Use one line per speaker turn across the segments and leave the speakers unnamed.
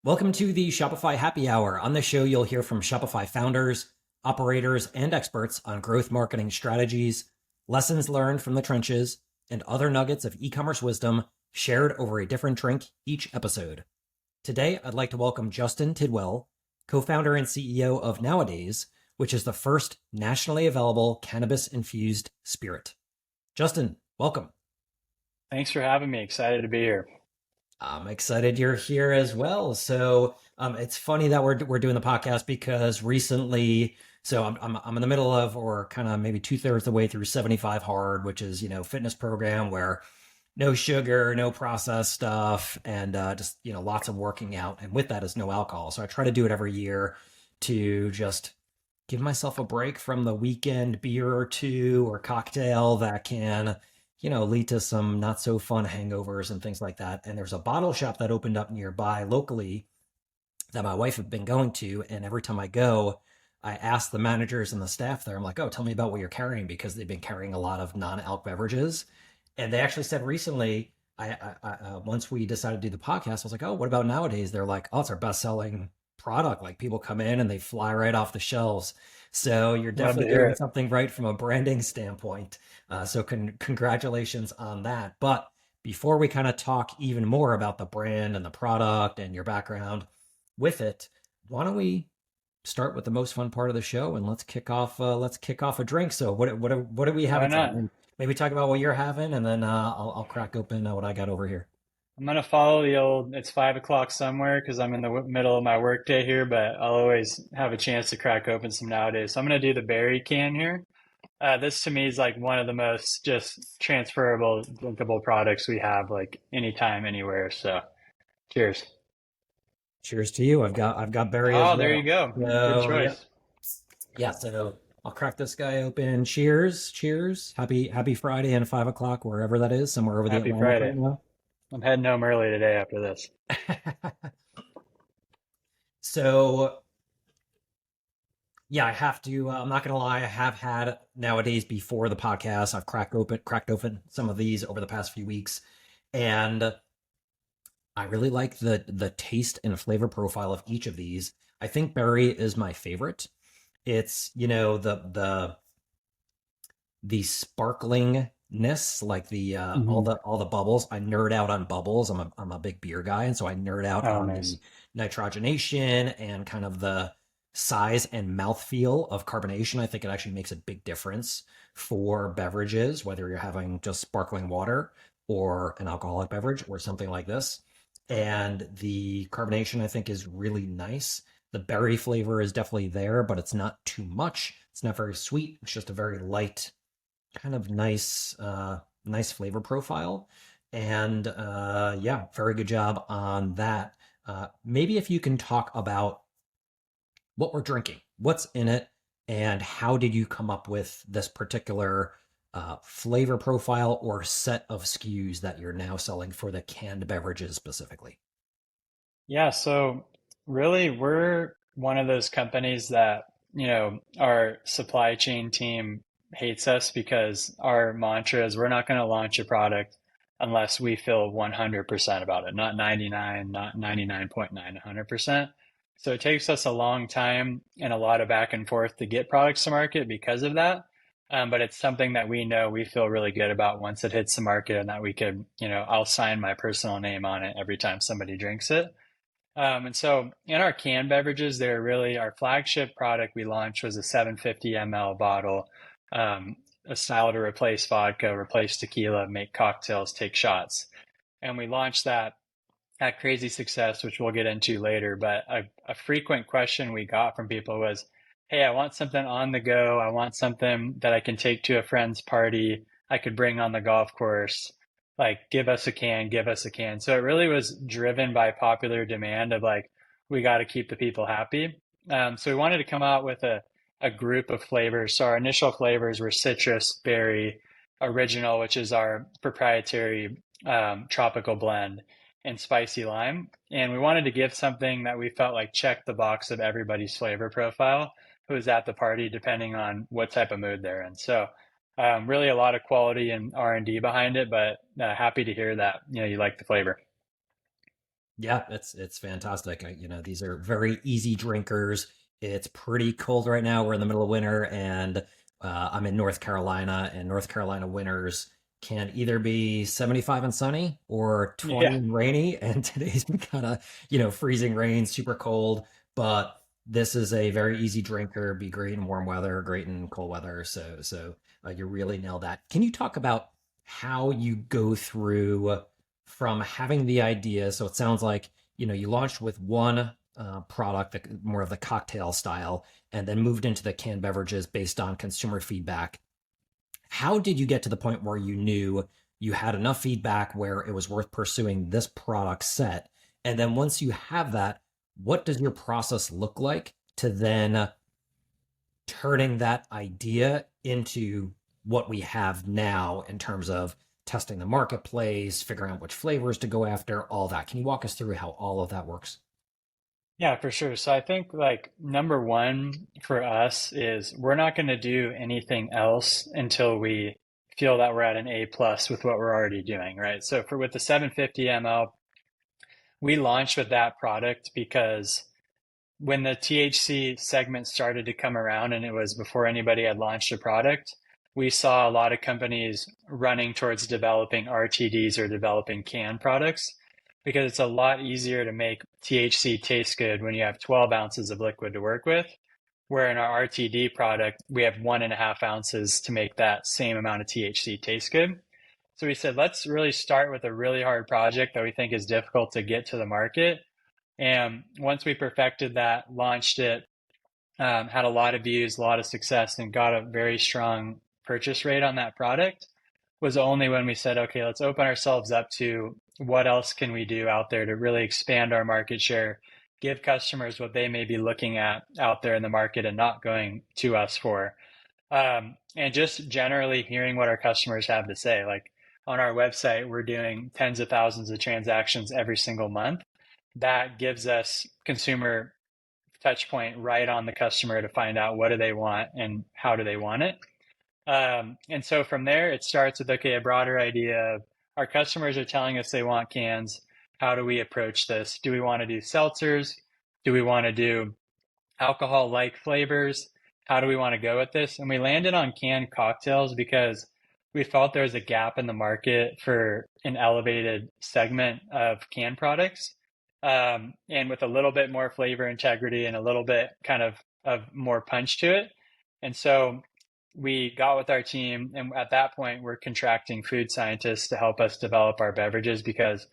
Welcome to the Shopify Happy Hour. On this show, you'll hear from Shopify founders, operators, and experts on growth marketing strategies, lessons learned from the trenches, and other nuggets of e-commerce wisdom shared over a different drink each episode. Today, I'd like to welcome Justin Tidwell, co-founder and CEO of Nowadays, which is the first nationally available cannabis-infused spirit. Justin, welcome.
Thanks for having me. Excited to be here.
I'm excited you're here as well. It's funny that we're doing the podcast because recently, I'm in the middle of, or kind of maybe 2/3 the way through 75 hard, which is fitness program where no sugar, no processed stuff, and just lots of working out, and with that is no alcohol. So I try to do it every year to just give myself a break from the weekend beer or two or cocktail that can lead to some not so fun hangovers and things like that. And there's a bottle shop that opened up nearby locally that my wife had been going to. And every time I go, I ask the managers and the staff there, I'm like, oh, tell me about what you're carrying, because they've been carrying a lot of non-alc beverages. And they actually said recently, once we decided to do the podcast, I was like, oh, what about Nowadays? They're like, oh, it's our best selling product. Like, people come in and they fly right off the shelves. So you're
Love to
definitely
hear
doing
it.
something right from a branding standpoint. Congratulations on that. But before we kind of talk even more about the brand and the product and your background with it, why don't we start with the most fun part of the show, and let's kick off a drink. So what are we
Why
having today?
not?
Maybe talk about what you're having, and then I'll crack open what I got over here.
I'm gonna follow the old, it's 5 o'clock somewhere because I'm in the middle of my workday here, but I'll always have a chance to crack open some nowadays. So I'm gonna do the berry can here. This to me is like one of the most just transferable, drinkable products we have, like anytime, anywhere. So cheers.
Cheers to you. I've got berry as
Oh, there you
well.
go. Good
So yeah,
choice.
yeah. So I'll crack this guy open. Cheers, cheers. Happy Friday and 5 o'clock wherever that is, somewhere over the
Happy
Atlantic
Friday.
right now.
I'm heading home early today after this.
So yeah, I have to. I'm not gonna lie. I have had Nowadays before the podcast. I've cracked open some of these over the past few weeks, and I really like the taste and flavor profile of each of these. I think berry is my favorite. It's the sparklingness, like the all
Hmm.
the bubbles. I nerd out on bubbles. I'm a big beer guy, and so I nerd out
Oh,
on
nice.
the nitrogenation and kind of the size and mouthfeel of carbonation. I think it actually makes a big difference for beverages, whether you're having just sparkling water or an alcoholic beverage or something like this. And the carbonation, I think, is really nice. The berry flavor is definitely there, but it's not too much. It's not very sweet. It's just a very light, kind of nice flavor profile. And yeah, very good job on that. Maybe if you can talk about what we're drinking, what's in it, and how did you come up with this particular flavor profile or set of SKUs that you're now selling for the canned beverages specifically?
Yeah, so really, we're one of those companies that, our supply chain team hates us because our mantra is we're not going to launch a product unless we feel 100% about it, not 99, not 99.9, 100%. So it takes us a long time and a lot of back and forth to get products to market because of that. But it's something that we know we feel really good about once it hits the market and that we could, I'll sign my personal name on it every time somebody drinks it. And so in our canned beverages, they're really our flagship product we launched was a 750 ml bottle, a style to replace vodka, replace tequila, make cocktails, take shots. And we launched that at crazy success, which we'll get into later. But a frequent question we got from people was, hey, I want something on the go. I want something that I can take to a friend's party. I could bring on the golf course. Like, give us a can, give us a can. So it really was driven by popular demand of like, we got to keep the people happy. So we wanted to come out with a group of flavors. So our initial flavors were citrus, berry, original, which is our proprietary tropical blend, and spicy lime. And we wanted to give something that we felt like checked the box of everybody's flavor profile who was at the party, depending on what type of mood they're in. So really a lot of quality and R&D behind it, but happy to hear that you like the flavor.
Yeah, it's fantastic. These are very easy drinkers. It's pretty cold right now. We're in the middle of winter, and I'm in North Carolina, and North Carolina winters can either be 75 and sunny or 20
Yeah.
and rainy. And today's been kind of, freezing rain, super cold. But this is a very easy drinker. Be great in warm weather, great in cold weather. So you really nailed that. Can you talk about how you go through from having the idea? So it sounds like, you launched with one product, more of the cocktail style, and then moved into the canned beverages based on consumer feedback. How did you get to the point where you knew you had enough feedback where it was worth pursuing this product set? And then once you have that, what does your process look like to then turning that idea into what we have now in terms of testing the marketplace, figuring out which flavors to go after, all that? Can you walk us through how all of that works?
Yeah, for sure. So I think like number one for us is we're not going to do anything else until we feel that we're at an A plus with what we're already doing, right? So for with the 750 ml, we launched with that product because when the THC segment started to come around, and it was before anybody had launched a product, we saw a lot of companies running towards developing RTDs or developing canned products because it's a lot easier to make THC taste good when you have 12 ounces of liquid to work with. Where in our RTD product, we have 1.5 ounces to make that same amount of THC taste good. So we said, let's really start with a really hard project that we think is difficult to get to the market. And once we perfected that, launched it, had a lot of views, a lot of success, and got a very strong purchase rate on that product, was only when we said, okay, let's open ourselves up to what else can we do out there to really expand our market share, give customers what they may be looking at out there in the market and not going to us for. And just generally hearing what our customers have to say. Like on our website, we're doing tens of thousands of transactions every single month. That gives us consumer touch point right on the customer to find out what do they want and how do they want it. And so from there, it starts with, okay, a broader idea of our customers are telling us they want cans. How do we approach this? Do we want to do seltzers? Do we want to do alcohol-like flavors? How do we want to go with this? And we landed on canned cocktails because we felt there was a gap in the market for an elevated segment of canned products. And with a little bit more flavor integrity and a little bit kind of more punch to it. And so we got with our team, and at that point, we're contracting food scientists to help us develop our beverages because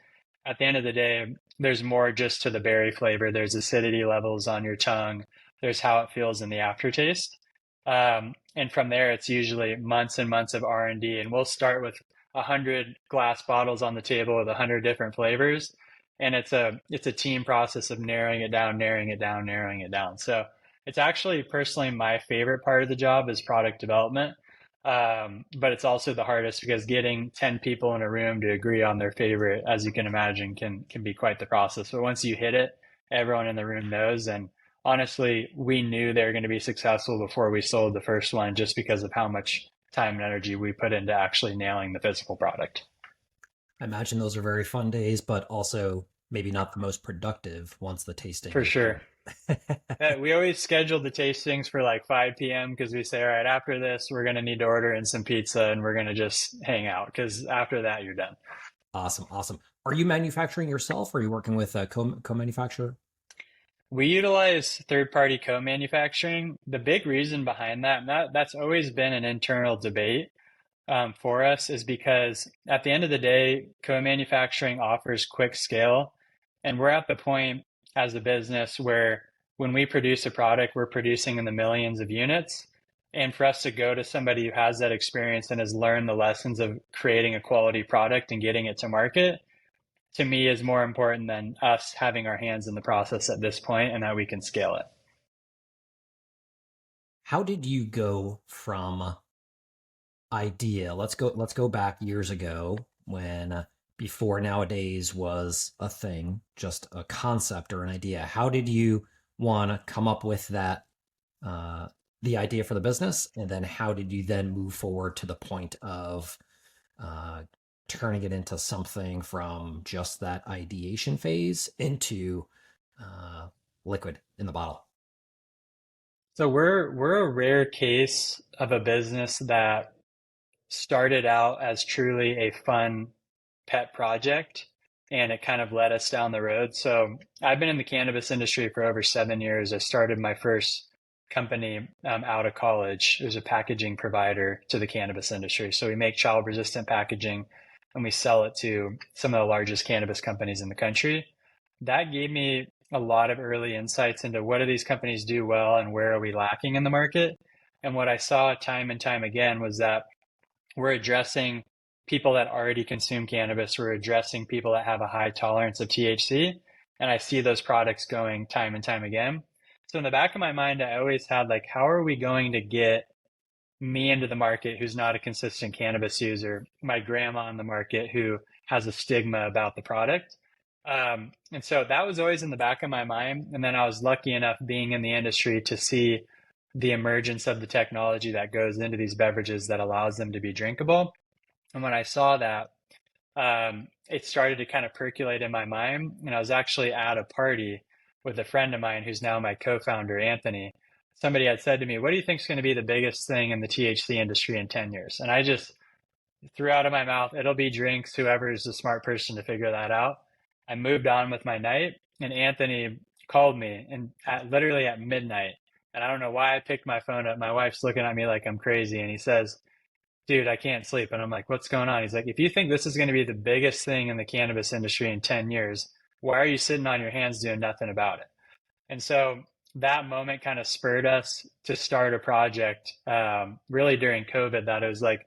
at the end of the day, there's more just to the berry flavor. There's acidity levels on your tongue. There's how it feels in the aftertaste. And from there, it's usually months and months of R&D. And we'll start with 100 glass bottles on the table with 100 different flavors. And it's a team process of narrowing it down, narrowing it down, narrowing it down. So it's actually personally my favorite part of the job is product development. But it's also the hardest because getting 10 people in a room to agree on their favorite, as you can imagine, can be quite the process. But once you hit it, everyone in the room knows. And honestly, we knew they were going to be successful before we sold the first one just because of how much time and energy we put into actually nailing the physical product.
I imagine those are very fun days, but also maybe not the most productive once the tasting
For
is
sure.
done.
We always scheduled the tastings for like 5 p.m. because we say, all right, after this, we're going to need to order in some pizza and we're going to just hang out because after that, you're done.
Awesome, awesome. Are you manufacturing yourself, or are you working with a co-manufacturer?
We utilize third-party co-manufacturing. The big reason behind that, and that's always been an internal debate for us, is because at the end of the day, co-manufacturing offers quick scale. And we're at the point as a business where when we produce a product, we're producing in the millions of units. And for us to go to somebody who has that experience and has learned the lessons of creating a quality product and getting it to market, to me is more important than us having our hands in the process at this point and that we can scale it.
How did you go from idea? Let's go back years ago when before nowadays was a thing, just a concept or an idea. How did you want to come up with that uh the idea for the business, and then how did you then move forward to the point of uh turning it into something from just that ideation phase into uh, liquid in the bottle?
So we're a rare case of a business that started out as truly a fun pet project and it kind of led us down the road. So I've been in the cannabis industry for over 7 years. I started my first company out of college. It was a packaging provider to the cannabis industry. So we make child resistant packaging and we sell it to some of the largest cannabis companies in the country. That gave me a lot of early insights into what do these companies do well and where are we lacking in the market. And what I saw time and time again was that we're addressing people that already consume cannabis. We're addressing people that have a high tolerance of THC. And I see those products going time and time again. So in the back of my mind, I always had like, how are we going to get me into the market who's not a consistent cannabis user, my grandma on the market who has a stigma about the product. And so that was always in the back of my mind. And then I was lucky enough being in the industry to see the emergence of the technology that goes into these beverages that allows them to be drinkable. And when I saw that, it started to kind of percolate in my mind. And I was actually at a party with a friend of mine who's now my co-founder, Anthony. Somebody had said to me, "What do you think is going to be the biggest thing in the THC industry in 10 years?" And I just threw out of my mouth, "It'll be drinks, whoever is the smart person to figure that out." I moved on with my night, and Anthony called me and literally at midnight. And I don't know why I picked my phone up. My wife's looking at me like I'm crazy. And he says, "Dude, I can't sleep." And I'm like, "What's going on?" He's like, "If you think this is going to be the biggest thing in the cannabis industry in 10 years, why are you sitting on your hands doing nothing about it?" And so that moment kind of spurred us to start a project really during COVID that it was like,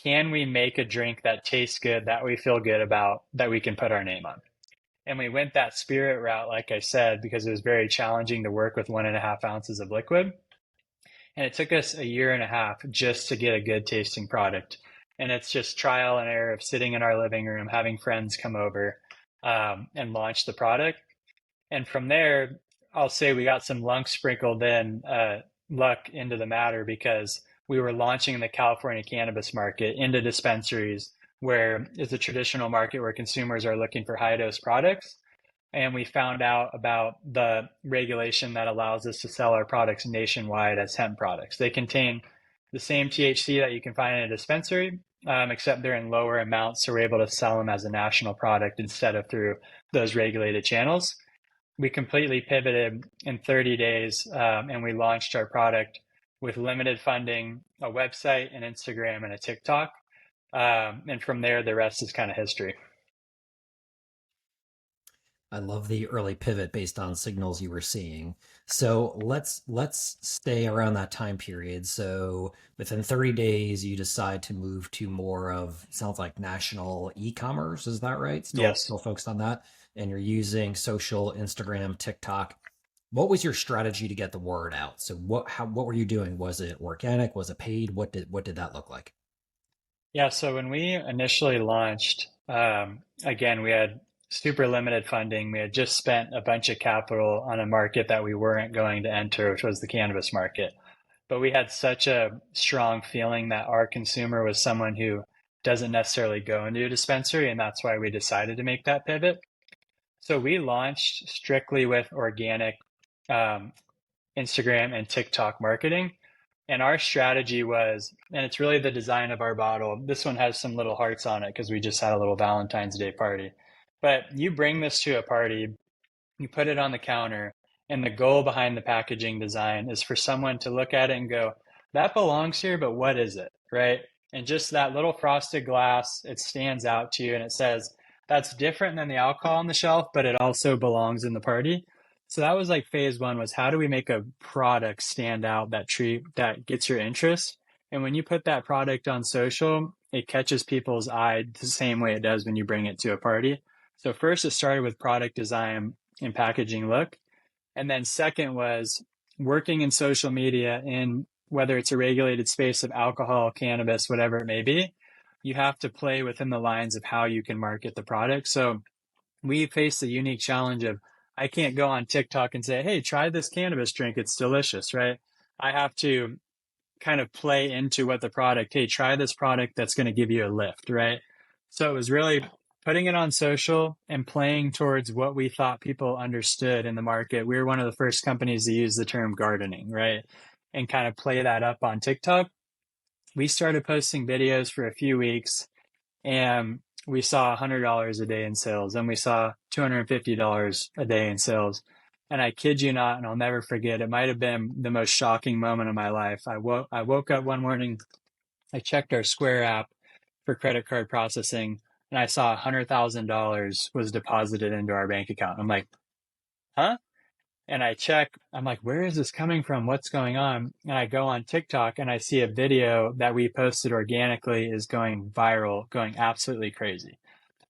can we make a drink that tastes good, that we feel good about, that we can put our name on? And we went that spirit route, like I said, because it was very challenging to work with 1.5 ounces of liquid. And it took us a year and a half just to get a good tasting product. And it's just trial and error of sitting in our living room, having friends come over and launch the product. And from there, I'll say we got some luck into the matter because we were launching in the California cannabis market into dispensaries where it's a traditional market where consumers are looking for high dose products. And we found out about the regulation that allows us to sell our products nationwide as hemp products. They contain the same THC that you can find in a dispensary, except they're in lower amounts. So we're able to sell them as a national product instead of through those regulated channels. We completely pivoted in 30 days and we launched our product with limited funding, a website, an Instagram, and a TikTok. And from there, the rest is kind of history.
I love the early pivot based on signals you were seeing. So let's stay around that time period. So within 30 days, you decide to move to more of sounds like national e-commerce. Is that right?
Yes.
Still focused on that. And you're using social, Instagram, TikTok. What was your strategy to get the word out? So what were you doing? Was it organic? Was it paid? What did that look like?
Yeah. So when we initially launched, again, we had super limited funding. We had just spent a bunch of capital on a market that we weren't going to enter, which was the cannabis market. But we had such a strong feeling that our consumer was someone who doesn't necessarily go into a dispensary, and that's why we decided to make that pivot. So we launched strictly with organic um, Instagram and TikTok marketing. And our strategy was, and it's really the design of our bottle. This one has some little hearts on it because we just had a little Valentine's Day party. But you bring this to a party, you put it on the counter, and the goal behind the packaging design is for someone to look at it and go, that belongs here, but what is it? Right. And just that little frosted glass, it stands out to you and it says, that's different than the alcohol on the shelf, but it also belongs in the party. So that was like phase one was how do we make a product stand out that gets your interest? And when you put that product on social, it catches people's eye the same way it does when you bring it to a party. So first it started with product design and packaging look. And then second was working in social media in whether it's a regulated space of alcohol, cannabis, whatever it may be, you have to play within the lines of how you can market the product. So we face the unique challenge of I can't go on TikTok and say, hey, try this cannabis drink. It's delicious, right? I have to kind of play into what the product, hey, try this product that's going to give you a lift, right? So it was really putting it on social and playing towards what we thought people understood in the market. We were one of the first companies to use the term gardening, right? And kind of play that up on TikTok. We started posting videos for a few weeks and we saw $100 a day in sales and we saw $250 a day in sales. And I kid you not, and I'll never forget, it might have been the most shocking moment of my life. I woke up one morning, I checked our Square app for credit card processing, and I saw $100,000 was deposited into our bank account. I'm like, huh? And I check, I'm like, where is this coming from? What's going on? And I go on TikTok and I see a video that we posted organically is going viral, going absolutely crazy.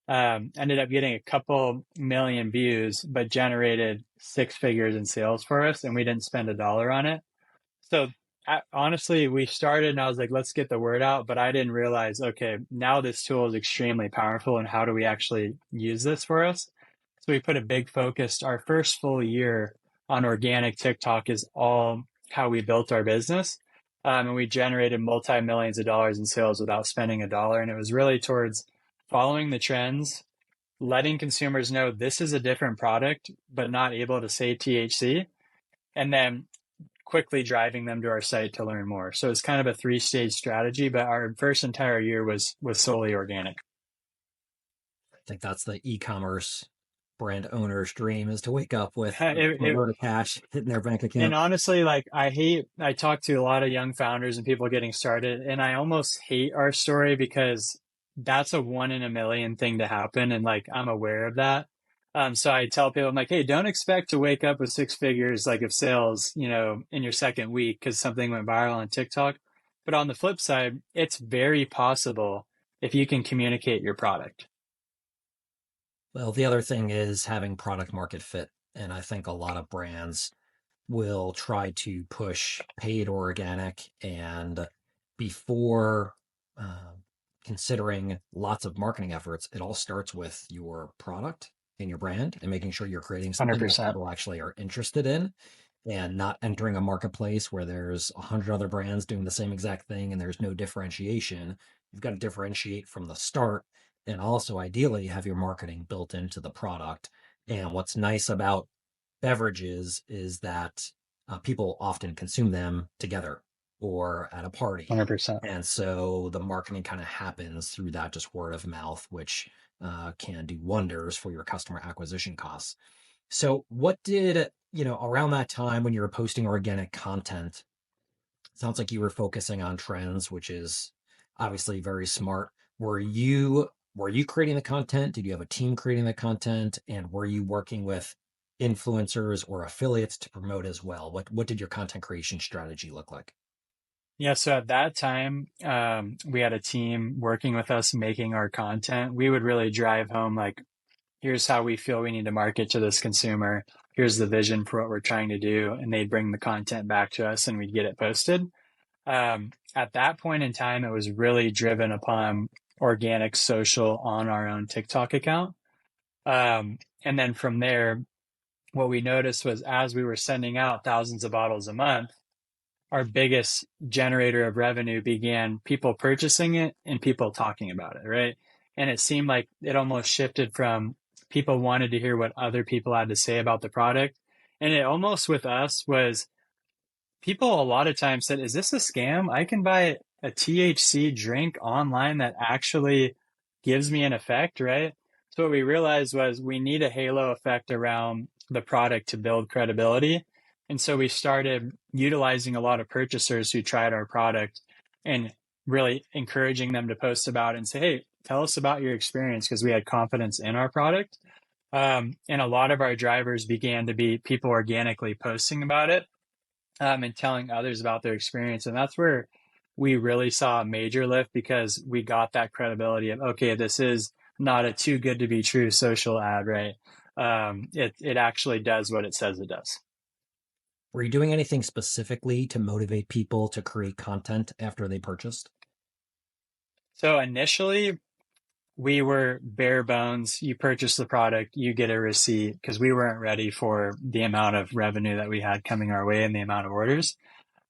Ended up getting a couple million views, but generated six figures in sales for us, and we didn't spend a dollar on it. So honestly, we started and I was like, let's get the word out. But I didn't realize, okay, now this tool is extremely powerful. And how do we actually use this for us? So we put a big focus. Our first full year on organic TikTok is all how we built our business. And we generated multi-millions of dollars in sales without spending a dollar. And it was really towards following the trends, letting consumers know this is a different product, but not able to say THC. And then quickly driving them to our site to learn more. So it's kind of a three-stage strategy, but our first entire year was solely organic.
I think that's the e-commerce brand owner's dream, is to wake up with
It,
a
it,
load of cash hitting their bank
and
account.
honestly, like I talk to a lot of young founders and people getting started, and I almost hate our story because that's a one in a million thing to happen. And like, I'm aware of that. So I tell people, I'm like, hey, don't expect to wake up with six figures, like of sales, in your second week because something went viral on TikTok. But on the flip side, it's very possible if you can communicate your product.
Well, the other thing is having product market fit. And I think a lot of brands will try to push paid organic, and before uh, considering lots of marketing efforts, it all starts with your product and your brand and making sure you're creating something that
100%.
people actually are interested in, and not entering a marketplace where there's 100 other brands doing the same exact thing and there's no differentiation. You've got to differentiate from the start, and also ideally have your marketing built into the product. And what's nice about beverages is that people often consume them together or at a party.
100%.
And so the marketing kind of happens through that, just word of mouth, which can do wonders for your customer acquisition costs. So, what did, around that time when you were posting organic content, sounds like you were focusing on trends, which is obviously very smart. Were you creating the content? Did you have a team creating the content? And were you working with influencers or affiliates to promote as well? What did your content creation strategy look like?
Yeah, so at that time, we had a team working with us making our content. We would really drive home like, here's how we feel we need to market to this consumer. Here's the vision for what we're trying to do. And they'd bring the content back to us and we'd get it posted. At that point in time, it was really driven upon organic social on our own TikTok account. And then from there, what we noticed was as we were sending out thousands of bottles a month, our biggest generator of revenue began people purchasing it and people talking about it, right? And it seemed like it almost shifted from people wanted to hear what other people had to say about the product. And it almost with us was people a lot of times said, is this a scam? I can buy a THC drink online that actually gives me an effect, right? So what we realized was we need a halo effect around the product to build credibility. And so we started utilizing a lot of purchasers who tried our product and really encouraging them to post about it and say, hey, tell us about your experience because we had confidence in our product. And a lot of our drivers began to be people organically posting about it and telling others about their experience. And that's where we really saw a major lift because we got that credibility of, okay, this is not a too good to be true social ad, right? It actually does what it says it does.
Were you doing anything specifically to motivate people to create content after they purchased?
So initially, we were bare bones. You purchase the product, you get a receipt because we weren't ready for the amount of revenue that we had coming our way and the amount of orders.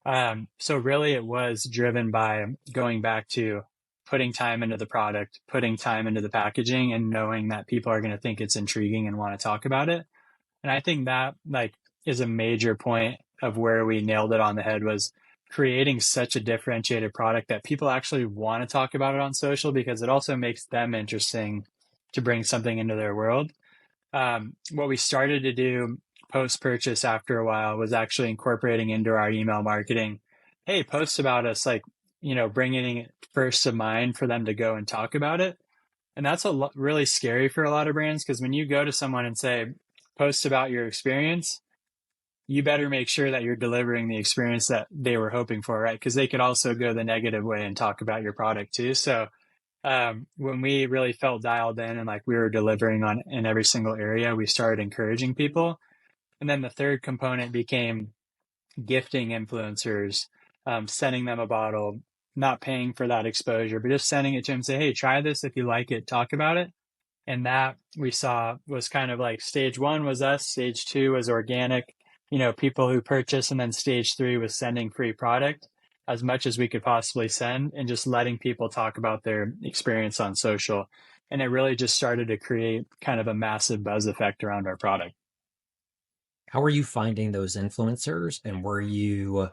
So really, it was driven by going back to putting time into the product, putting time into the packaging, and knowing that people are going to think it's intriguing and want to talk about it. And I think that like is a major point of where we nailed it on the head was creating such a differentiated product that people actually want to talk about it on social because it also makes them interesting to bring something into their world. What we started to do post purchase after a while was actually incorporating into our email marketing. Hey, post about us, like, bringing it first of mind for them to go and talk about it. And that's really scary for a lot of brands because when you go to someone and say, post about your experience, you better make sure that you're delivering the experience that they were hoping for, right? Because they could also go the negative way and talk about your product too. So when we really felt dialed in and like we were delivering on in every single area, we started encouraging people. And then the third component became gifting influencers, sending them a bottle, not paying for that exposure, but just sending it to them, say, hey, try this if you like it, talk about it. And that we saw was kind of like stage one was us, stage two was organic, people who purchase, and then stage three was sending free product as much as we could possibly send and just letting people talk about their experience on social. And it really just started to create kind of a massive buzz effect around our product.
How are you finding those influencers? And were you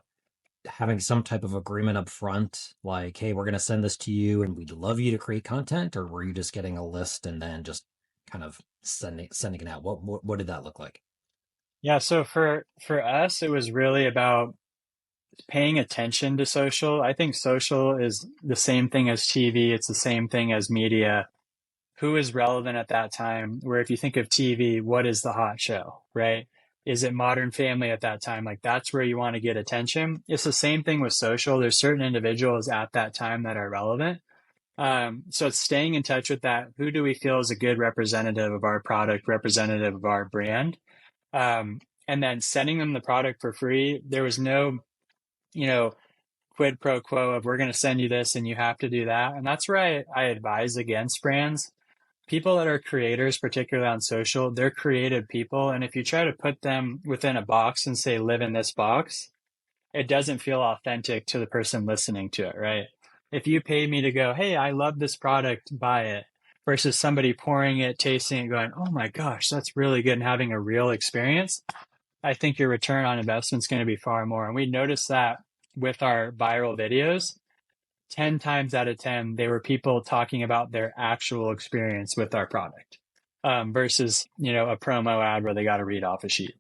having some type of agreement up front, like, hey, we're going to send this to you and we'd love you to create content? Or were you just getting a list and then just kind of sending it out? What did that look like?
Yeah, so for us, it was really about paying attention to social. I think social is the same thing as TV. It's the same thing as media. Who is relevant at that time? Where if you think of TV, what is the hot show, right? Is it Modern Family at that time? Like that's where you want to get attention. It's the same thing with social. There's certain individuals at that time that are relevant. So it's staying in touch with that. Who do we feel is a good representative of our product, representative of our brand? And then sending them the product for free. There was no, you know, quid pro quo of we're going to send you this and you have to do that. And that's where I advise against brands. People that are creators, particularly on social, they're creative people. And if you try to put them within a box and say, live in this box, it doesn't feel authentic to the person listening to it, right? If you pay me to go, hey, I love this product, buy it, versus somebody pouring it, tasting it, going, oh my gosh, that's really good, and having a real experience, I think your return on investment is going to be far more. And we noticed that with our viral videos, 10 times out of 10, they were people talking about their actual experience with our product versus, a promo ad where they got to read off a sheet.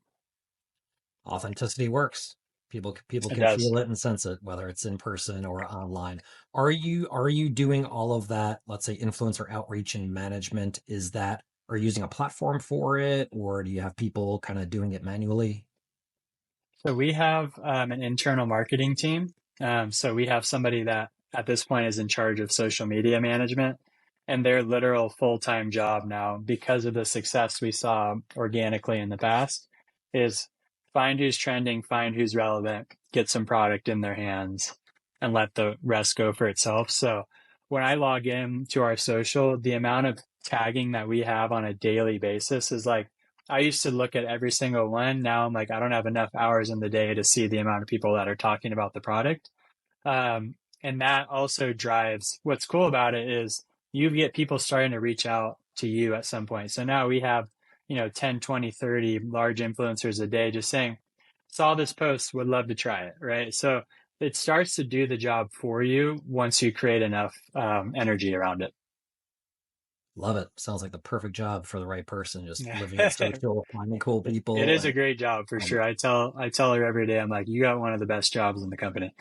Authenticity works. People
It
can
does.
feel it and sense it, whether it's in person or online. Are you doing all of that, let's say influencer outreach and management? Are you using a platform for it, or do you have people kind of doing it manually?
So we have an internal marketing team. So we have somebody that at this point is in charge of social media management, and their literal full-time job now, because of the success we saw organically in the past, is find who's trending, find who's relevant, get some product in their hands, and let the rest go for itself. So when I log in to our social, the amount of tagging that we have on a daily basis is like I used to look at every single one. Now I'm like, I don't have enough hours in the day to see the amount of people that are talking about the product. And that also drives what's cool about it is you get people starting to reach out to you at some point. So now we have, 10, 20, 30 large influencers a day just saying, saw this post, would love to try it. Right. So it starts to do the job for you once you create enough energy around it.
Love it. Sounds like the perfect job for the right person. Just
Yeah.
living in social, finding cool
It
people,
is a
and
great job for
love
sure.
it.
I tell her every day, I'm like, you got one of the best jobs in the company.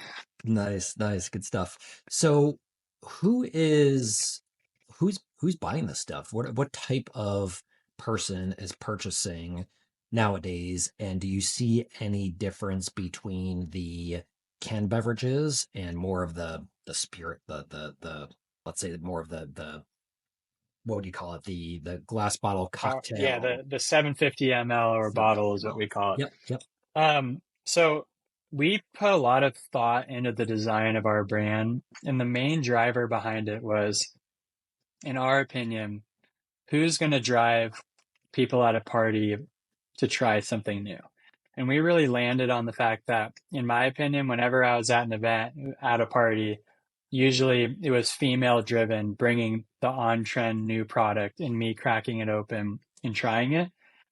Nice, nice, good stuff. So, who is who's buying this stuff? What type of person is purchasing nowadays? And do you see any difference between the canned beverages and more of the spirit, the let's say more of the what would you call it? The glass bottle
Yeah,
cocktail.
the 750 ml or bottle is what
750
we call
Yep, yep.
it. So we put a lot of thought into the design of our brand, and the main driver behind it was, in our opinion, who's going to drive people at a party to try something new. And we really landed on the fact that, in my opinion, whenever I was at an event, at a party, usually it was female driven, bringing the on trend new product and me cracking it open and trying it.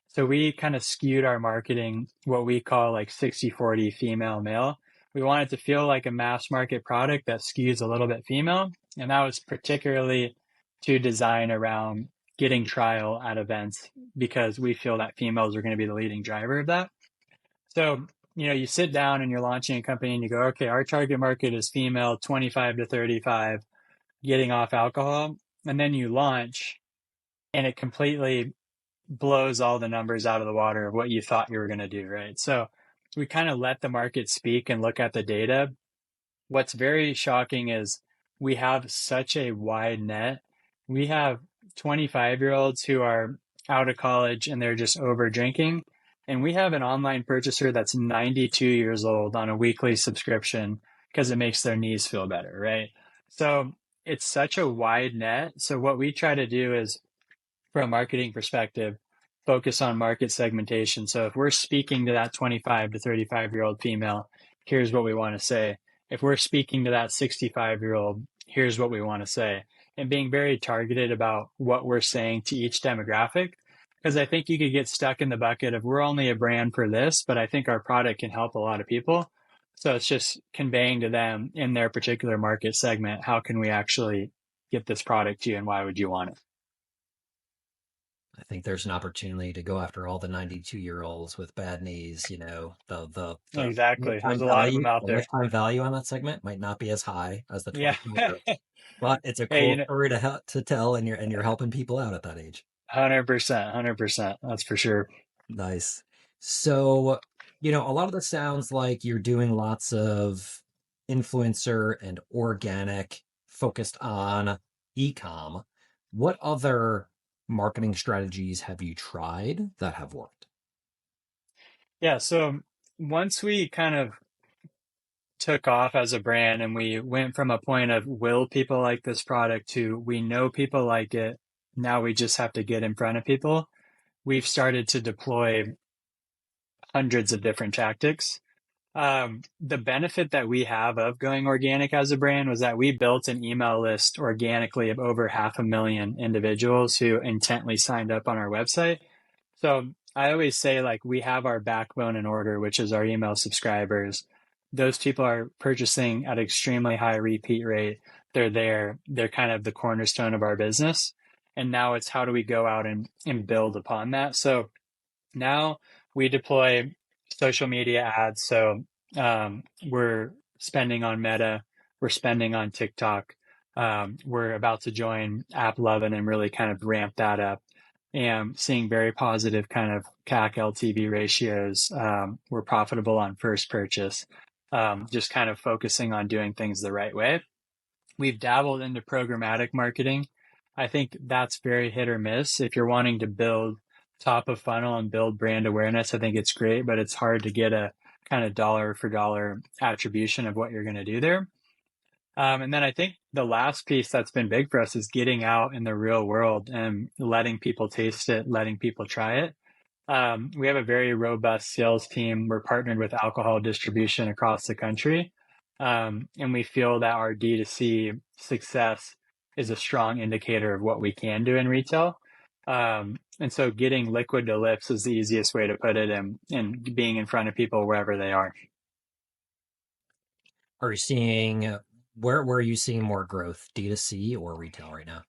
So we kind of skewed our marketing, what we call like 60/40 female male. We wanted to feel like a mass market product that skews a little bit female. And that was particularly to design around getting trial at events because we feel that females are going to be the leading driver of that. So, you sit down and you're launching a company and you go, okay, our target market is female 25 to 35 getting off alcohol. And then you launch and it completely blows all the numbers out of the water of what you thought you were going to do, right? So we kind of let the market speak and look at the data. What's very shocking is we have such a wide net. We have 25-year-olds who are out of college and they're just over drinking. And we have an online purchaser that's 92 years old on a weekly subscription because it makes their knees feel better, right? So it's such a wide net. So what we try to do is, from a marketing perspective, focus on market segmentation. So if we're speaking to that 25 to 35-year-old female, here's what we want to say. If we're speaking to that 65-year-old, here's what we want to say. And being very targeted about what we're saying to each demographic. Because I think you could get stuck in the bucket of we're only a brand for this, but I think our product can help a lot of people. So it's just conveying to them in their particular market segment, how can we actually get this product to you and why would you want it?
I think there's an opportunity to go after all the 92-year-olds with bad knees. The
Exactly. There's a lot of them out there.
lifetime value on that segment might not be as high as the
Yeah.
25-year-olds, but it's a
Hey,
cool story to tell, and you're helping people out at that age.
100%, 100%. That's for sure.
Nice. So, a lot of this sounds like you're doing lots of influencer and organic focused on e-com. What other marketing strategies have you tried that have worked?
Yeah. So once we kind of took off as a brand and we went from a point of will people like this product to we know people like it, now we just have to get in front of people. We've started to deploy hundreds of different tactics. The benefit that we have of going organic as a brand was that we built an email list organically of over 500,000 individuals who intently signed up on our website. So I always say, like, we have our backbone in order, which is our email subscribers. Those people are purchasing at an extremely high repeat rate. They're there. They're kind of the cornerstone of our business. And now it's how do we go out and build upon that? So now we deploy social media ads. So we're spending on Meta, we're spending on TikTok. We're about to join AppLovin and really kind of ramp that up and seeing very positive kind of CAC LTV ratios. We're profitable on first purchase, just kind of focusing on doing things the right way. We've dabbled into programmatic marketing. I think that's very hit or miss. If you're wanting to build top of funnel and build brand awareness, I think it's great, but it's hard to get a kind of dollar for dollar attribution of what you're going to do there. And then I think the last piece that's been big for us is getting out in the real world and letting people taste it, letting people try it. We have a very robust sales team. We're partnered with alcohol distribution across the country. And we feel that our D2C success is a strong indicator of what we can do in retail. And so getting liquid to lips is the easiest way to put it and being in front of people wherever they are.
Are you seeing where are you seeing more growth, D2C or retail right now?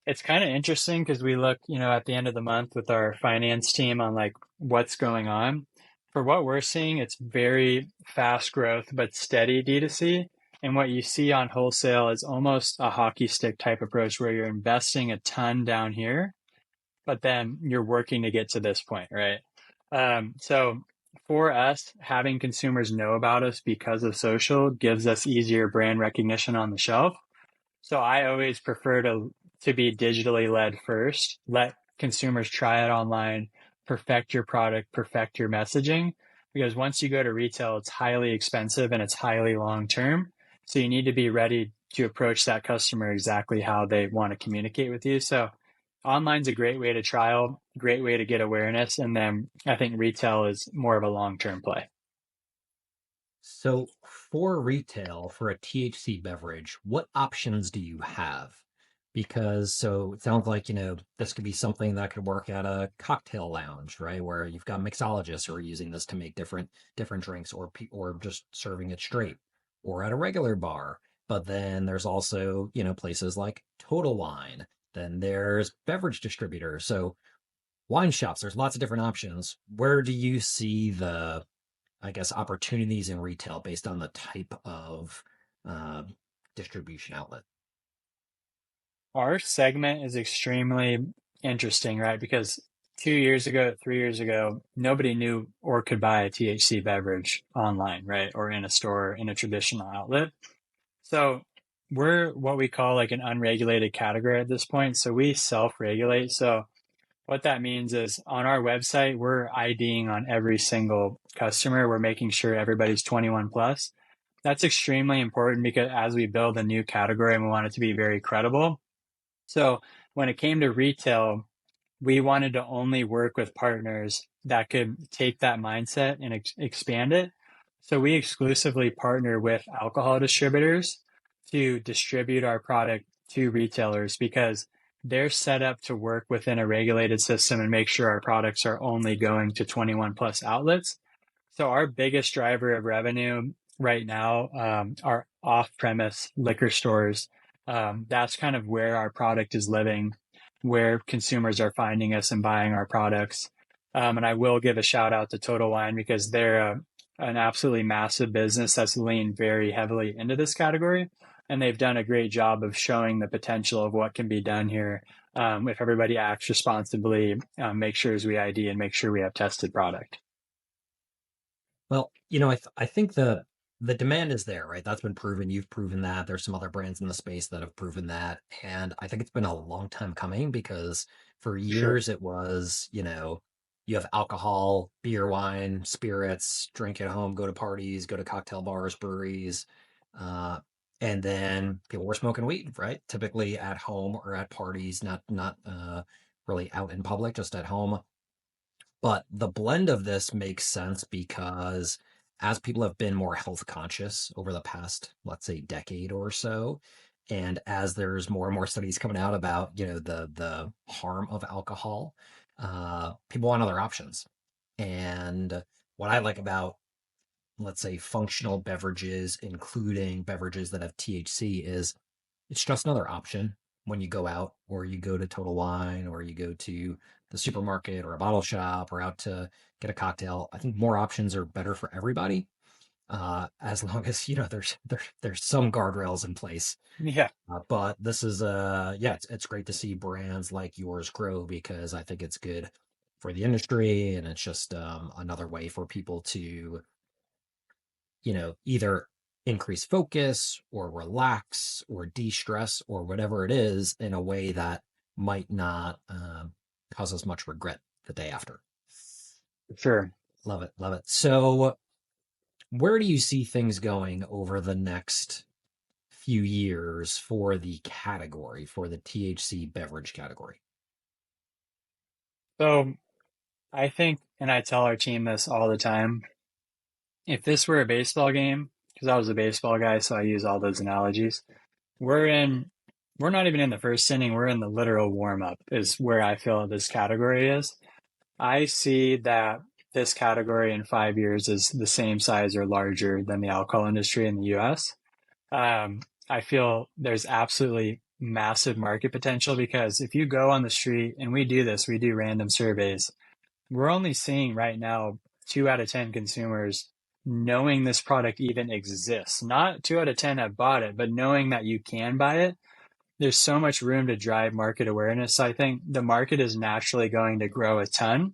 It's kind of interesting because we look, at the end of the month with our finance team on like what's going on. For what we're seeing, it's very fast growth, but steady D2C. And what you see on wholesale is almost a hockey stick type approach where you're investing a ton down here, but then you're working to get to this point, right? So for us, having consumers know about us because of social gives us easier brand recognition on the shelf. So I always prefer to be digitally led first, let consumers try it online, perfect your product, perfect your messaging. Because once you go to retail, it's highly expensive and it's highly long term. So you need to be ready to approach that customer exactly how they want to communicate with you. So online's a great way to trial, great way to get awareness. And then I think retail is more of a long term play.
So for retail, for a THC beverage, what options do you have? Because so it sounds like, this could be something that could work at a cocktail lounge, right? Where you've got mixologists who are using this to make different drinks or just serving it straight or at a regular bar. But then there's also, places like Total Wine. Then there's beverage distributors. So wine shops, there's lots of different options. Where do you see the I guess, opportunities in retail based on the type of uh, distribution outlet?
Our segment is extremely interesting, right? Because 2 years ago, 3 years ago, nobody knew or could buy a THC beverage online, right? Or in a store, in a traditional outlet. So we're what we call like an unregulated category at this point. So we self-regulate. So what that means is on our website, we're IDing on every single customer. We're making sure everybody's 21 plus. That's extremely important because as we build a new category and we want it to be very credible. So when it came to retail, we wanted to only work with partners that could take that mindset and expand it. So we exclusively partner with alcohol distributors to distribute our product to retailers because they're set up to work within a regulated system and make sure our products are only going to 21 plus outlets. So our biggest driver of revenue right now are off-premise liquor stores. That's kind of where our product is living, where consumers are finding us and buying our products. And I will give a shout out to Total Wine because they're an absolutely massive business that's leaned very heavily into this category. And they've done a great job of showing the potential of what can be done here if everybody acts responsibly, make sure as we ID and make sure we have tested product.
Well, I think the demand is there, right? That's been proven. You've proven that. There's some other brands in the space that have proven that, and I think it's been a long time coming because for
For sure.
years it was, you have alcohol, beer, wine, spirits, drink at home, go to parties, go to cocktail bars, breweries, uh, and then people were smoking weed, right? Typically at home or at parties, not really out in public, just at home. But the blend of this makes sense because as people have been more health conscious over the past, let's say, decade or so, and as there's more and more studies coming out about, the harm of alcohol, people want other options. And what I like about, let's say, functional beverages, including beverages that have THC, is it's just another option when you go out or you go to Total Wine or you go to the supermarket or a bottle shop or out to get a cocktail. I think more options are better for everybody, as long as there's some guardrails in place.
Yeah.
But this is yeah, it's great to see brands like yours grow because I think it's good for the industry and it's just another way for people to either increase focus or relax or de-stress or whatever it is in a way that might not cause us much regret the day after.
Sure.
Love it, love it. So, where do you see things going over the next few years for the category, for the THC beverage category?
So I think, and I tell our team this all the time, if this were a baseball game, because I was a baseball guy, so I use all those analogies. We're in, we're not even in the first inning, we're in the literal warm up, is where I feel this category is. I see that this category in 5 years is the same size or larger than the alcohol industry in the US. I feel there's absolutely massive market potential because if you go on the street and we do this, we do random surveys, we're only seeing right now 2 out of 10 consumers knowing this product even exists. Not 2 out of 10 have bought it, but knowing that you can buy it. There's so much room to drive market awareness. So I think the market is naturally going to grow a ton.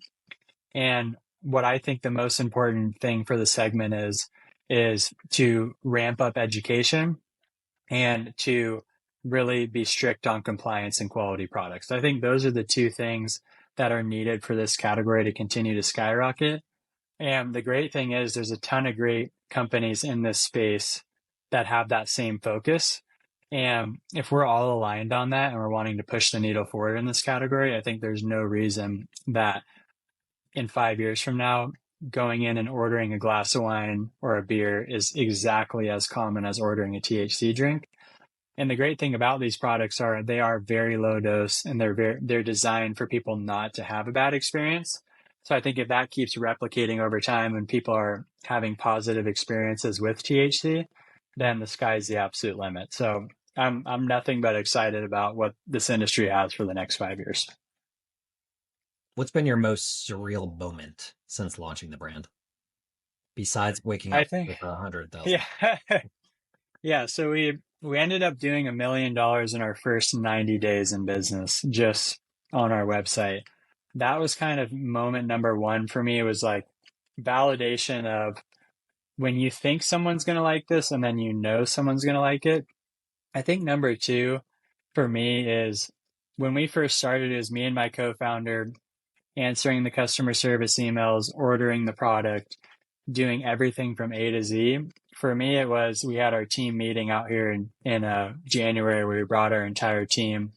And what I think the most important thing for the segment is to ramp up education and to really be strict on compliance and quality products. I think those are the two things that are needed for this category to continue to skyrocket. And the great thing is there's a ton of great companies in this space that have that same focus. And if we're all aligned on that and we're wanting to push the needle forward in this category, I think there's no reason that in 5 years from now, going in and ordering a glass of wine or a beer is exactly as common as ordering a THC drink. And the great thing about these products are they are very low dose and they're designed for people not to have a bad experience. So I think if that keeps replicating over time and people are having positive experiences with THC, then the sky's the absolute limit. So I'm nothing but excited about what this industry has for the next 5 years.
What's been your most surreal moment since launching the brand, besides waking
I
up
think,
with 100,000?
yeah, yeah. So we ended up doing $1 million in our first 90 days in business just on our website. That was kind of moment number one for me. It was like validation of when you think someone's going to like this and then you know someone's going to like it. I think number two for me is when we first started, it was me and my co-founder answering the customer service emails, ordering the product, doing everything from A to Z. For me, it was we had our team meeting out here in January where we brought our entire team,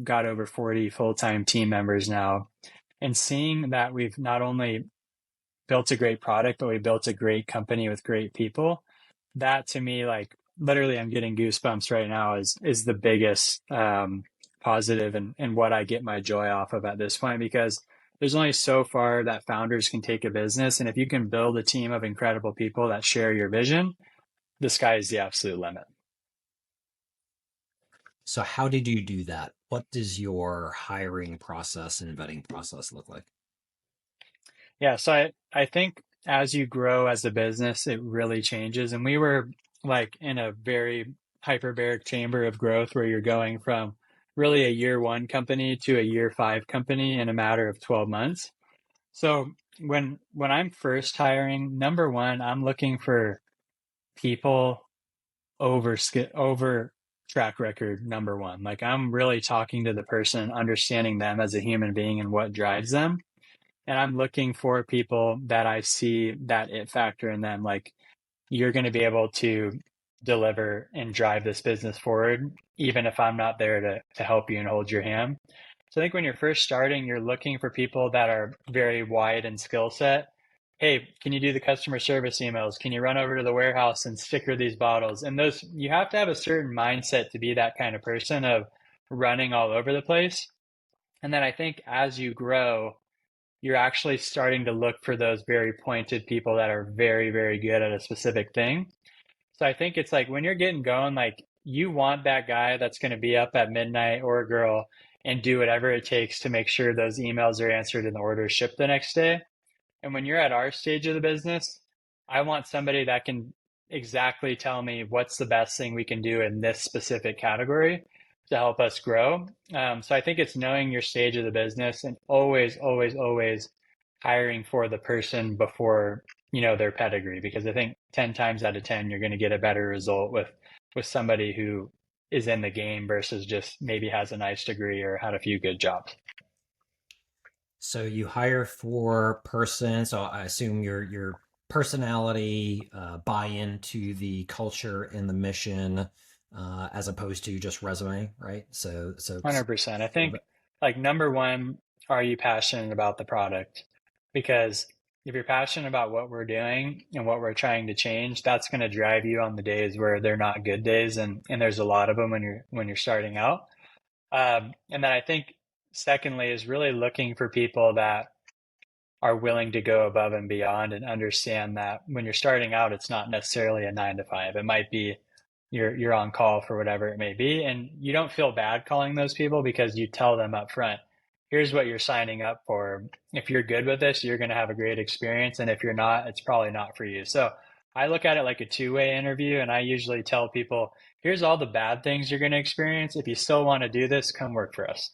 got over 40 full-time team members now, and seeing that we've not only built a great product, but we built a great company with great people. That to me, like literally, I'm getting goosebumps right now. Is the biggest positive and what I get my joy off of at this point because there's only so far that founders can take a business, and if you can build a team of incredible people that share your vision, the sky is the absolute limit.
So how did you do that? What does your hiring process and vetting process look like?
Yeah, so I think as you grow as a business, it really changes. And we were like in a very hyperbaric chamber of growth where you're going from really a year one company to a year five company in a matter of 12 months. So when I'm first hiring, number one, I'm looking for people over track record number one. Like I'm really talking to the person, understanding them as a human being and what drives them, and I'm looking for people that I see that it factor in them. Like you're going to be able to deliver and drive this business forward, even if I'm not there to help you and hold your hand. So I think when you're first starting, you're looking for people that are very wide in skill set. Hey, can you do the customer service emails? Can you run over to the warehouse and sticker these bottles? And those, you have to have a certain mindset to be that kind of person of running all over the place. And then I think as you grow, you're actually starting to look for those very pointed people that are very, very good at a specific thing. So I think it's like when you're getting going, like you want that guy that's going to be up at midnight or a girl and do whatever it takes to make sure those emails are answered and the orders shipped the next day. And when you're at our stage of the business, I want somebody that can exactly tell me what's the best thing we can do in this specific category to help us grow. So I think it's knowing your stage of the business and always, always, always hiring for the person before their pedigree, because I think 10 times out of 10 you're going to get a better result with somebody who is in the game versus just maybe has a nice degree or had a few good jobs.
So you hire for person. So I assume your personality, buy into the culture and the mission, as opposed to just resume, right? So
100%. I think like number one, are you passionate about the product? Because if you're passionate about what we're doing and what we're trying to change, that's going to drive you on the days where they're not good days, and there's a lot of them when you're starting out. And then I think secondly is really looking for people that are willing to go above and beyond and understand that when you're starting out, it's not necessarily a 9 to 5. It might be you're on call for whatever it may be, and you don't feel bad calling those people because you tell them up front, here's what you're signing up for. If you're good with this, you're going to have a great experience, and if you're not, it's probably not for you. So I look at it like a two-way interview, and I usually tell people, here's all the bad things you're going to experience. If you still want to do this, come work for us.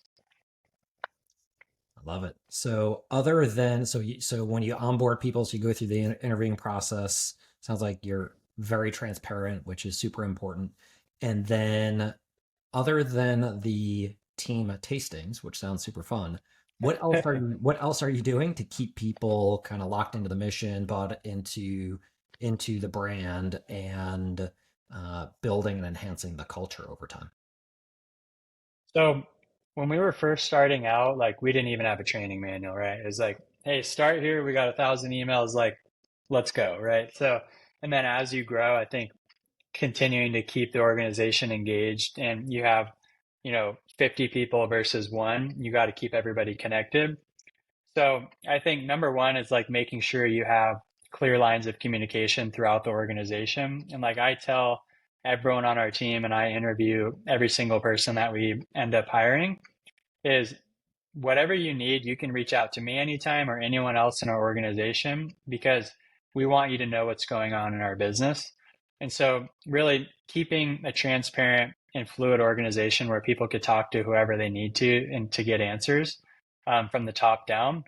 I love it. So other than so when you onboard people, so you go through the interviewing process, sounds like you're very transparent, which is super important. And then other than the team tastings, which sounds super fun, what else are you doing to keep people kind of locked into the mission, bought into the brand, and building and enhancing the culture over time?
So when we were first starting out, like we didn't even have a training manual, right? It was like hey, start here. We got 1,000 emails. Like, let's go, right? So, and then as you grow, I think continuing to keep the organization engaged, and you have, 50 people versus one, you got to keep everybody connected. So I think number one is like making sure you have clear lines of communication throughout the organization. And like I tell everyone on our team, and I interview every single person that we end up hiring, is whatever you need, you can reach out to me anytime or anyone else in our organization, because we want you to know what's going on in our business. And so, really keeping a transparent and fluid organization where people could talk to whoever they need to and to get answers from the top down.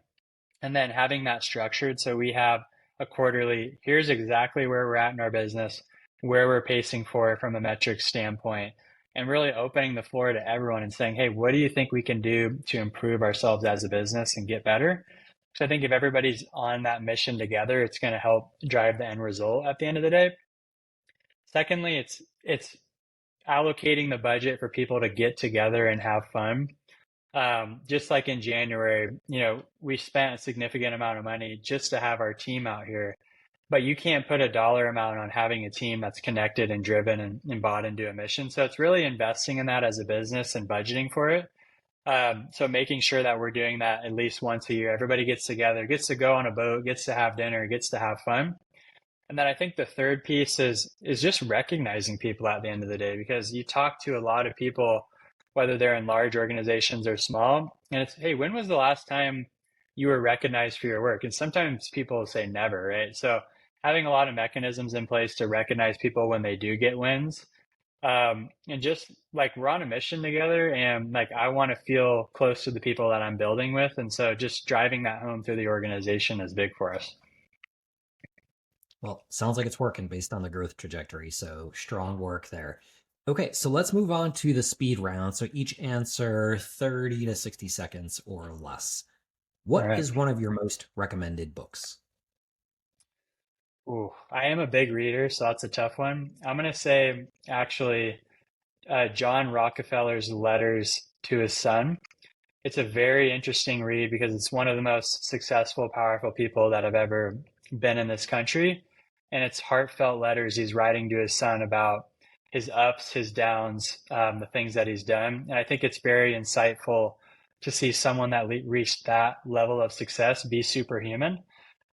And then having that structured so we have a quarterly, here's exactly where we're at in our business, where we're pacing for from a metrics standpoint, and really opening the floor to everyone and saying, hey, what do you think we can do to improve ourselves as a business and get better? So I think if everybody's on that mission together, it's going to help drive the end result at the end of the day. Secondly, it's allocating the budget for people to get together and have fun. Just like in January, we spent a significant amount of money just to have our team out here, but you can't put a dollar amount on having a team that's connected and driven and bought into a mission. So it's really investing in that as a business and budgeting for it. So making sure that we're doing that at least once a year. Everybody gets together, gets to go on a boat, gets to have dinner, gets to have fun. And then I think the third piece is just recognizing people at the end of the day, because you talk to a lot of people, whether they're in large organizations or small, and it's, hey, when was the last time you were recognized for your work? And sometimes people say never, right? So having a lot of mechanisms in place to recognize people when they do get wins, and just like we're on a mission together, and like I want to feel close to the people that I'm building with, and so just driving that home through the organization is big for us.
Well, sounds like it's working based on the growth trajectory. So strong work there. Okay, so let's move on to the speed round. So each answer 30 to 60 seconds or less.
All
What
right.
is one of your most recommended books?
Ooh, I am a big reader, so that's a tough one. I'm gonna say actually John Rockefeller's letters to his son. It's a very interesting read because it's one of the most successful, powerful people that have ever been in this country. And it's heartfelt letters he's writing to his son about his ups, his downs, the things that he's done. And I think it's very insightful to see someone that reached that level of success be superhuman,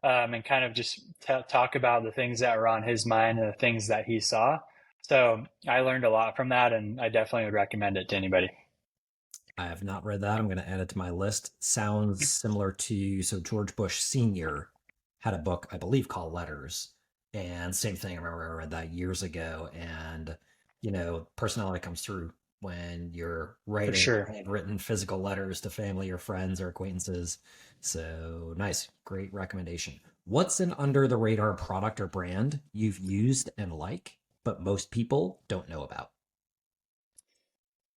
and kind of just talk about the things that were on his mind and the things that he saw. So I learned a lot from that, and I definitely would recommend it to anybody.
I have not read that. I'm going to add it to my list. Sounds similar to, so George Bush Sr. had a book, I believe, called Letters. And same thing, I remember I read that years ago. And, personality comes through when you're
For
writing
sure.
handwritten physical letters to family or friends or acquaintances. So nice. Great recommendation. What's an under the radar product or brand you've used and like, but most people don't know about?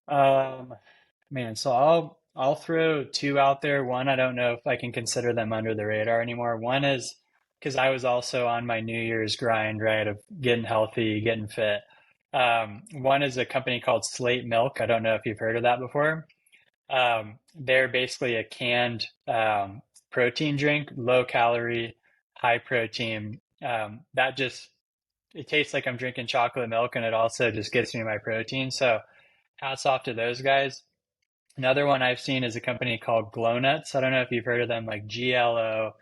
Um, Man, so I'll throw two out there. One, I don't know if I can consider them under the radar anymore. One is because I was also on my New Year's grind, right, of getting healthy, getting fit. One is a company called Slate Milk. I don't know if you've heard of that before. They're basically a canned protein drink, low calorie, high protein. That just it tastes like I'm drinking chocolate milk, and it also just gets me my protein. So hats off to those guys. Another one I've seen is a company called Glow Nuts. I don't know if you've heard of them, like GLO,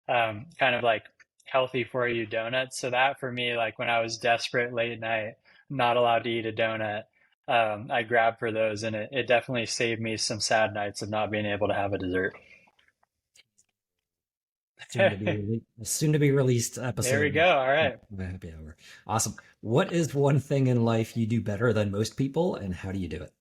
kind of like healthy for you donuts. So that for me, like when I was desperate late night, not allowed to eat a donut, I grabbed for those, and it definitely saved me some sad nights of not being able to have a dessert.
Soon to be released
There we
episode
go. All
of
right.
Happy Hour. Awesome. What is one thing in life you do better than most people, and how do you do it?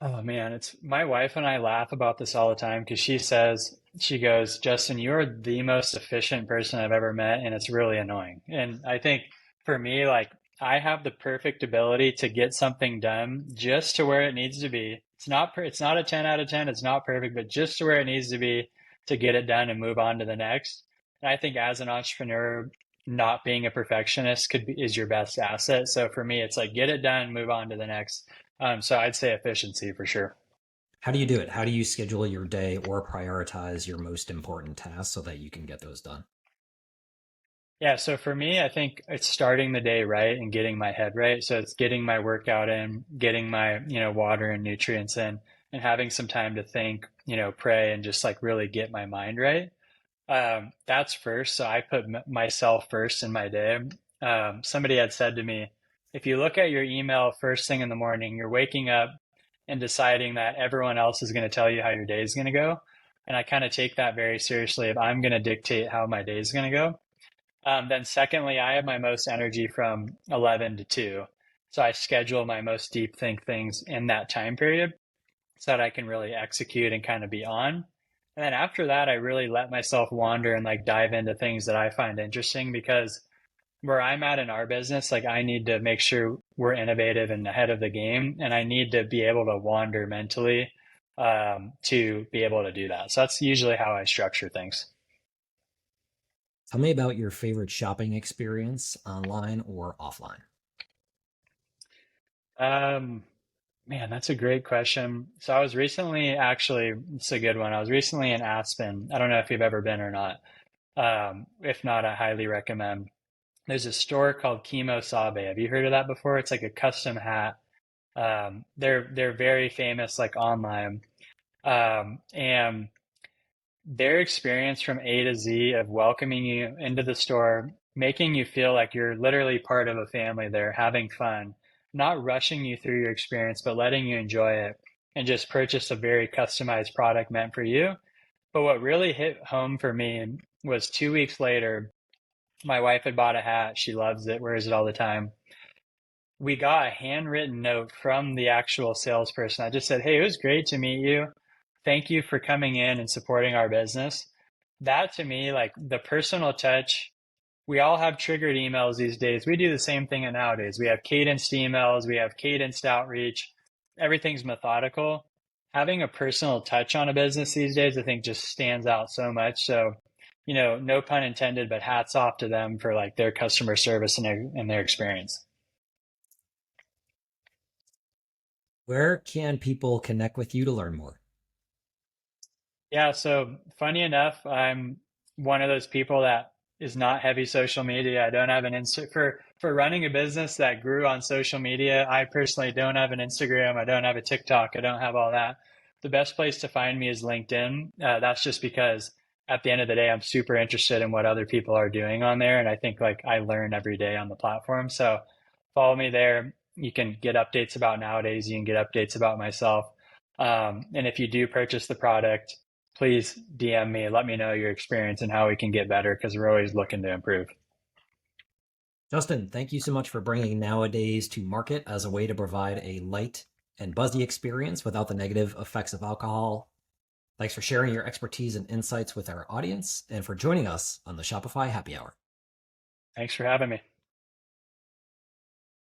Oh man, it's my wife and I laugh about this all the time because she goes, Justin, you're the most efficient person I've ever met, and it's really annoying. And I think for me, like I have the perfect ability to get something done just to where it needs to be. It's not a 10 out of 10, it's not perfect, but just to where it needs to be to get it done and move on to the next. And I think as an entrepreneur, not being a perfectionist is your best asset. So for me, it's like get it done, move on to the next. So I'd say efficiency for sure.
How do you do it? How do you schedule your day or prioritize your most important tasks so that you can get those done?
Yeah, so for me, I think it's starting the day right and getting my head right. So it's getting my workout in, getting my, water and nutrients in, and having some time to think, pray and just like really get my mind right. That's first. So I put myself first in my day. Somebody had said to me, if you look at your email first thing in the morning, you're waking up and deciding that everyone else is going to tell you how your day is going to go. And I kind of take that very seriously. If I'm going to dictate how my day is going to go. Then secondly, I have my most energy from 11 to 2. So I schedule my most deep think things in that time period so that I can really execute and kind of be on. And then after that, I really let myself wander and like dive into things that I find interesting because where I'm at in our business, like I need to make sure we're innovative and ahead of the game. And I need to be able to wander mentally to be able to do that. So that's usually how I structure things.
Tell me about your favorite shopping experience, online or offline.
Um, Man, that's a great question. So I was recently, actually, it's a good one. I was recently in Aspen. I don't know if you've ever been or not. If not, I highly recommend. There's a store called Kimo Sabe. Have you heard of that before? It's like a custom hat. They're very famous like online. And their experience from A to Z of welcoming you into the store, making you feel like you're literally part of a family there, having fun, not rushing you through your experience, but letting you enjoy it and just purchase a very customized product meant for you. But what really hit home for me was 2 weeks later, my wife had bought a hat. She loves it, wears it all the time. We got a handwritten note from the actual salesperson. I just said, "Hey, it was great to meet you. Thank you for coming in and supporting our business." That to me, like the personal touch, we all have triggered emails these days. We do the same thing nowadays. We have cadenced emails, we have cadenced outreach. Everything's methodical. Having a personal touch on a business these days, I think just stands out so much. So, no pun intended, but hats off to them for like their customer service and their experience.
Where can people connect with you to learn more?
Yeah, so funny enough, I'm one of those people that is not heavy social media. I don't have an Insta for running a business that grew on social media. I personally don't have an Instagram. I don't have a TikTok. I don't have all that. The best place to find me is LinkedIn. That's just because at the end of the day, I'm super interested in what other people are doing on there, and I think like I learn every day on the platform. So follow me there. You can get updates about nowadays. You can get updates about myself. And if you do purchase the product, please DM me, let me know your experience and how we can get better because we're always looking to improve.
Justin, thank you so much for bringing nowadays to market as a way to provide a light and buzzy experience without the negative effects of alcohol. Thanks for sharing your expertise and insights with our audience and for joining us on the Shopify Happy Hour.
Thanks for having me.